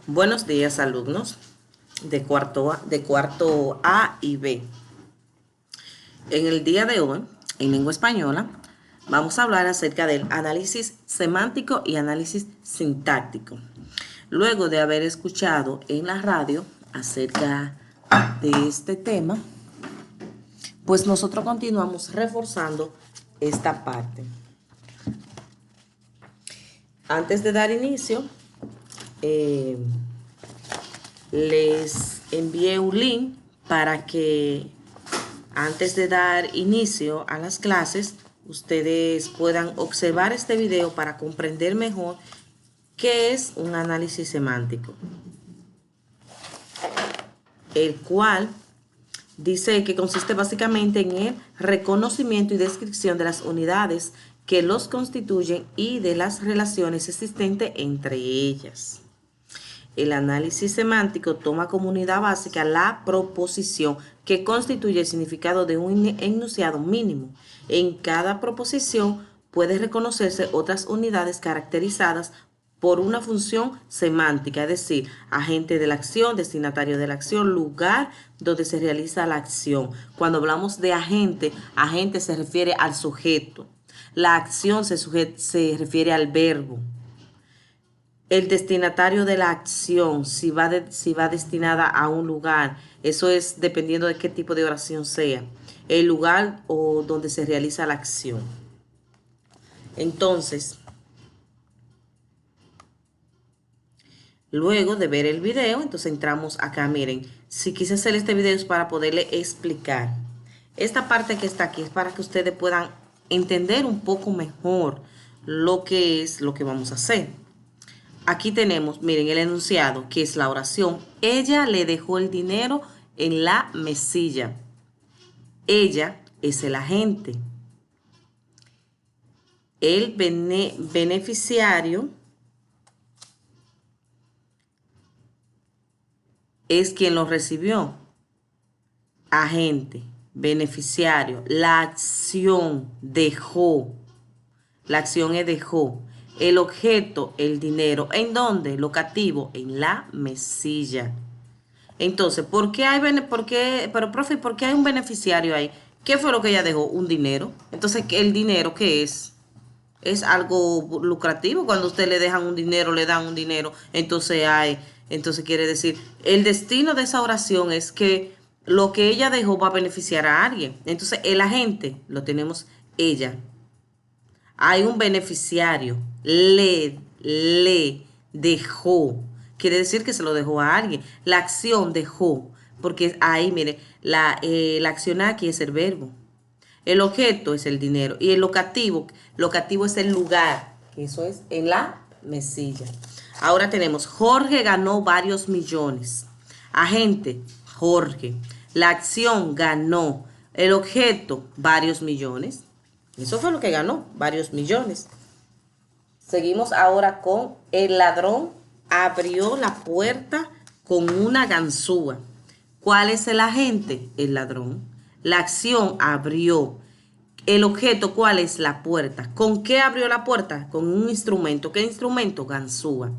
Buenos días, alumnos de cuarto A y B. En el día de hoy, en lengua española, vamos a hablar acerca del análisis semántico y análisis sintáctico. Luego de haber escuchado en la radio acerca de este tema, pues nosotros continuamos reforzando esta parte. Antes de dar inicio, les envié un link para que antes de dar inicio a las clases, ustedes puedan observar este video para comprender mejor qué es un análisis semántico, el cual dice que consiste básicamente en el reconocimiento y descripción de las unidades que los constituyen y de las relaciones existentes entre ellas. El análisis semántico toma como unidad básica la proposición que constituye el significado de un enunciado mínimo. En cada proposición puede reconocerse otras unidades caracterizadas por una función semántica, es decir, agente de la acción, destinatario de la acción, lugar donde se realiza la acción. Cuando hablamos de agente, agente se refiere al sujeto. La acción se refiere al verbo. El destinatario de la acción, si va destinada a un lugar, eso es dependiendo de qué tipo de oración sea, el lugar o donde se realiza la acción. Entonces, luego de ver el video, entonces entramos acá. Miren, si quise hacer este video es para poderle explicar. Esta parte que está aquí es para que ustedes puedan entender un poco mejor lo que es lo que vamos a hacer. Aquí tenemos, miren, el enunciado, que es la oración. Ella le dejó el dinero en la mesilla. Ella es el agente. El beneficiario es quien lo recibió. Agente, beneficiario. La acción dejó. La acción es dejó. El objeto, el dinero. ¿En dónde? Locativo, en la mesilla. Entonces, ¿por qué hay pero profe, ¿por qué hay un beneficiario ahí? ¿Qué fue lo que ella dejó? Un dinero. Entonces, ¿el dinero qué es? Es algo lucrativo. Cuando usted le dejan un dinero, le dan un dinero, entonces quiere decir, el destino de esa oración es que lo que ella dejó va a beneficiar a alguien. Entonces, el agente lo tenemos ella. Hay un beneficiario, le dejó. Quiere decir que se lo dejó a alguien. La acción dejó, porque ahí, mire, la acción aquí es el verbo. El objeto es el dinero. Y el locativo es el lugar, que eso es en la mesilla. Ahora tenemos, Jorge ganó varios millones. Agente, Jorge. La acción ganó. El objeto, varios millones. Eso fue lo que ganó, varios millones. Seguimos ahora con el ladrón abrió la puerta con una ganzúa. ¿Cuál es el agente? El ladrón. La acción abrió. El objeto, ¿cuál es? La puerta. ¿Con qué abrió la puerta? Con un instrumento. ¿Qué instrumento? Ganzúa.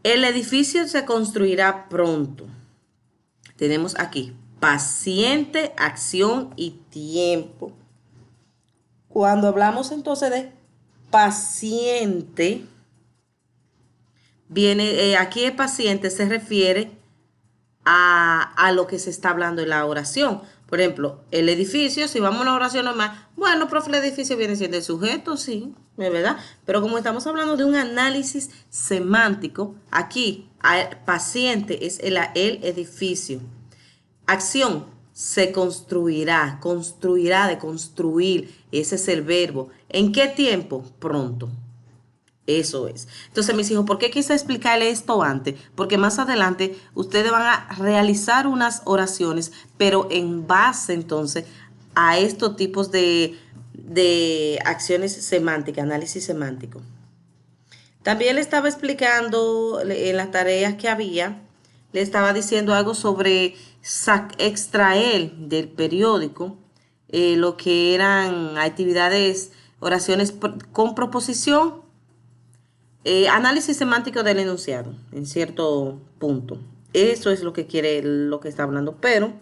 El edificio se construirá pronto. Tenemos aquí paciente, acción y tiempo. Cuando hablamos entonces de paciente, viene aquí el paciente se refiere a lo que se está hablando en la oración. Por ejemplo, el edificio, si vamos a una oración normal, bueno, profe, el edificio viene siendo el sujeto, sí, ¿es verdad? Pero como estamos hablando de un análisis semántico, aquí el paciente es el edificio. Acción, se construirá, construirá de construir, ese es el verbo. ¿En qué tiempo? Pronto. Eso es. Entonces, mis hijos, ¿por qué quise explicarles esto antes? Porque más adelante ustedes van a realizar unas oraciones, pero en base entonces a estos tipos de acciones semánticas, análisis semántico. También le estaba explicando en las tareas que había, le estaba diciendo algo sobre extraer del periódico lo que eran actividades, oraciones con proposición Análisis semántico del enunciado, en cierto punto. Eso es lo que quiere, lo que está hablando, pero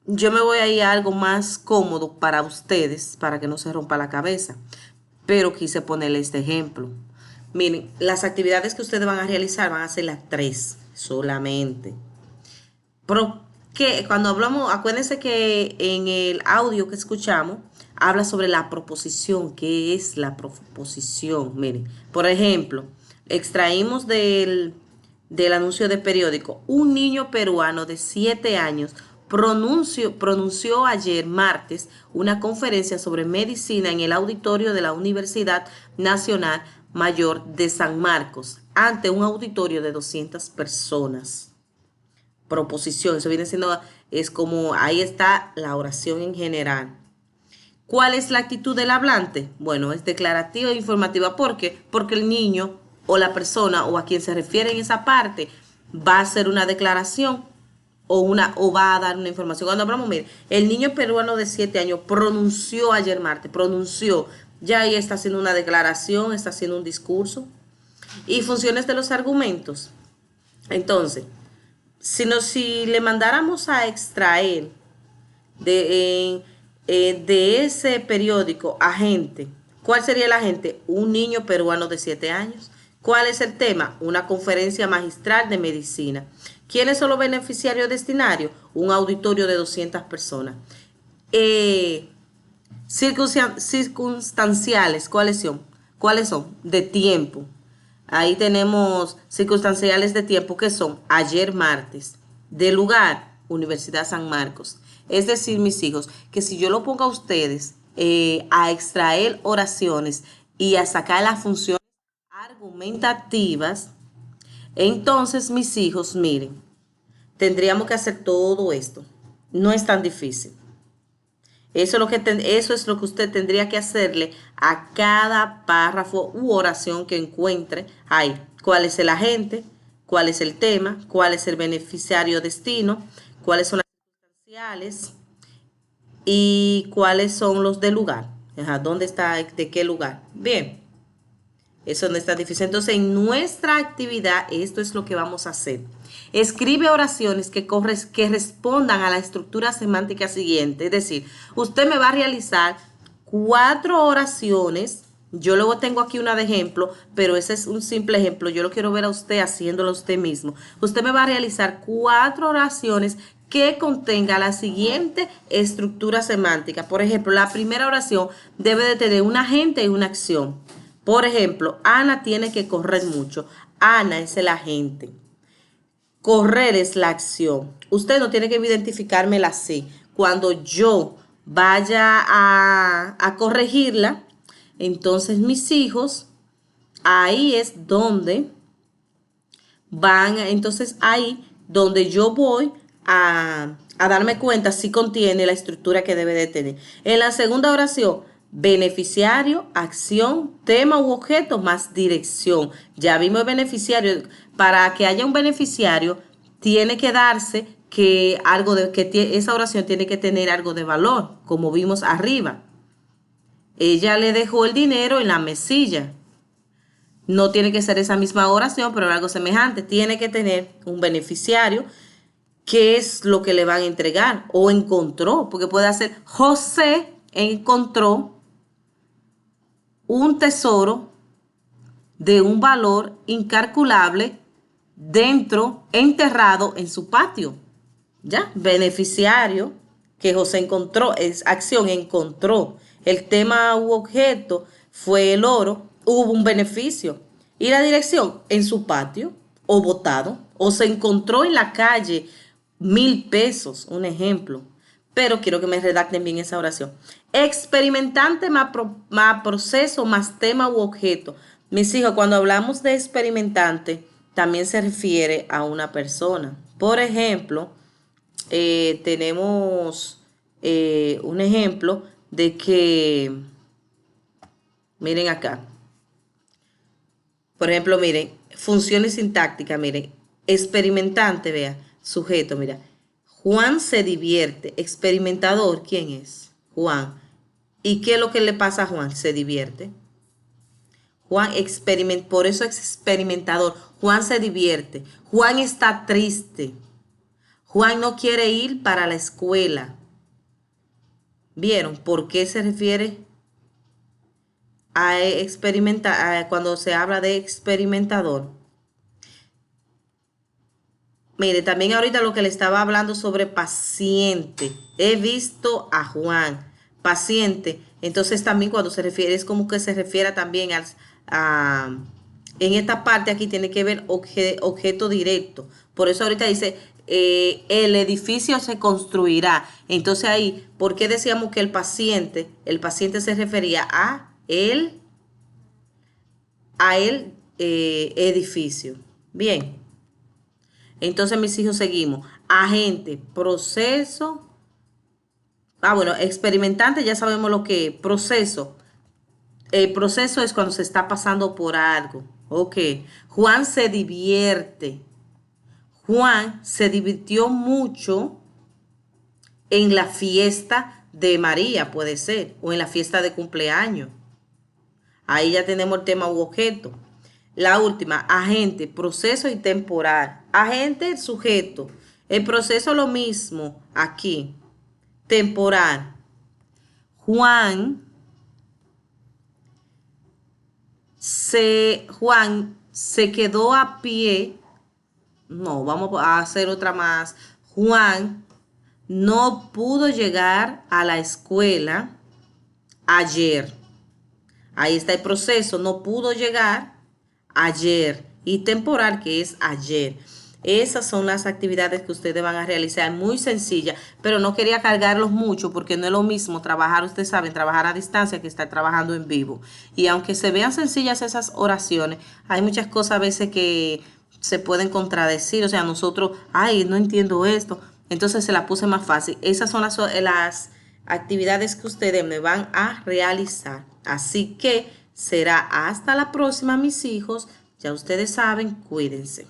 yo me voy a ir a algo más cómodo para ustedes, para que no se rompa la cabeza. Pero quise ponerle este ejemplo. Miren, las actividades que ustedes van a realizar van a ser las 3 solamente. Pero que cuando hablamos, acuérdense que en el audio que escuchamos habla sobre la proposición. ¿Qué es la proposición? Miren, por ejemplo, extraímos del anuncio de periódico: un niño peruano de 7 años pronunció ayer martes una conferencia sobre medicina en el auditorio de la Universidad Nacional Mayor de San Marcos, ante un auditorio de 200 personas. Proposición, eso viene siendo, es como, ahí está la oración en general. ¿Cuál es la actitud del hablante? Bueno, es declarativa e informativa. ¿Por qué? Porque el niño o la persona o a quien se refiere en esa parte va a hacer una declaración o va a dar una información. Cuando hablamos, mire, el niño peruano de 7 años pronunció ayer martes, pronunció, ya ahí está haciendo una declaración, está haciendo un discurso. Y funciones de los argumentos. Entonces, si le mandáramos a extraer de ese periódico a gente, ¿cuál sería la gente? Un niño peruano de 7 años. ¿Cuál es el tema? Una conferencia magistral de medicina. ¿Quiénes son los beneficiarios destinarios? Un auditorio de 200 personas. Circunstanciales, ¿cuáles son? ¿Cuáles son? De tiempo. Ahí tenemos circunstanciales de tiempo que son ayer martes. De lugar, Universidad San Marcos. Es decir, mis hijos, que si yo lo pongo a ustedes a extraer oraciones y a sacar las funciones argumentativas, entonces, mis hijos, miren, tendríamos que hacer todo esto. No es tan difícil. Eso es lo que usted tendría que hacerle a cada párrafo u oración que encuentre ahí. ¿Cuál es el agente? ¿Cuál es el tema? ¿Cuál es el beneficiario destino? ¿Cuáles son las circunstanciales? ¿Y cuáles son los del lugar? Ajá, ¿dónde está? ¿De qué lugar? Bien. Eso no está difícil. Entonces, en nuestra actividad, esto es lo que vamos a hacer. Escribe oraciones que respondan a la estructura semántica siguiente. Es decir, usted me va a realizar 4 oraciones. Yo luego tengo aquí una de ejemplo, pero ese es un simple ejemplo. Yo lo quiero ver a usted haciéndolo usted mismo. Usted me va a realizar 4 oraciones que contenga la siguiente estructura semántica. Por ejemplo, la primera oración debe de tener un agente y una acción. Por ejemplo, Ana tiene que correr mucho. Ana es el agente. Correr es la acción. Usted no tiene que identificármela así. Cuando yo vaya a corregirla, entonces mis hijos, ahí es donde entonces ahí donde yo voy a darme cuenta si contiene la estructura que debe de tener. En la segunda oración, beneficiario, acción, tema u objeto más dirección. Ya vimos el beneficiario. Para que haya un beneficiario, tiene que darse que esa oración tiene que tener algo de valor, como vimos arriba. Ella le dejó el dinero en la mesilla. No tiene que ser esa misma oración, pero algo semejante. Tiene que tener un beneficiario. ¿Qué es lo que le van a entregar? O encontró, porque puede ser José encontró un tesoro de un valor incalculable enterrado en su patio. ¿Ya? Beneficiario que José encontró, es acción, encontró. El tema u objeto fue el oro, hubo un beneficio. Y la dirección, en su patio, o botado, o se encontró en la calle 1,000 pesos, un ejemplo. Pero quiero que me redacten bien esa oración. Experimentante más proceso más tema u objeto. Mis hijos, cuando hablamos de experimentante, también se refiere a una persona. Por ejemplo, tenemos un ejemplo de que, miren acá. Por ejemplo, miren, funciones sintácticas, miren, experimentante, vea, sujeto, mira. Juan se divierte. Experimentador, ¿quién es? Juan. ¿Y qué es lo que le pasa a Juan? Se divierte. Juan experimenta, por eso es experimentador. Juan se divierte. Juan está triste. Juan no quiere ir para la escuela. ¿Vieron por qué se refiere a experimentar cuando se habla de experimentador? Mire, también ahorita lo que le estaba hablando sobre paciente. He visto a Juan, paciente. Entonces también cuando se refiere, es como que se refiere también a, en esta parte aquí tiene que ver objeto directo. Por eso ahorita dice, el edificio se construirá. Entonces ahí, ¿por qué decíamos que el paciente se refería a el edificio? Bien. Entonces, mis hijos, seguimos. Agente, proceso. Bueno, experimentante, ya sabemos lo que es. Proceso. El proceso es cuando se está pasando por algo. Ok. Juan se divierte. Juan se divirtió mucho en la fiesta de María, puede ser, o en la fiesta de cumpleaños. Ahí ya tenemos el tema u objeto. La última, agente, proceso y temporal. Agente, sujeto. El proceso lo mismo aquí. Temporal. Juan se quedó a pie. No, vamos a hacer otra más. Juan no pudo llegar a la escuela ayer. Ahí está el proceso. No pudo llegar ayer. Y temporal, que es ayer. Esas son las actividades que ustedes van a realizar, muy sencillas, pero no quería cargarlos mucho porque no es lo mismo trabajar, ustedes saben, trabajar a distancia que estar trabajando en vivo. Y aunque se vean sencillas esas oraciones, hay muchas cosas a veces que se pueden contradecir, o sea, nosotros, ay, no entiendo esto, entonces se la puse más fácil. Esas son las actividades que ustedes me van a realizar. Así que será hasta la próxima, mis hijos. Ya ustedes saben, cuídense.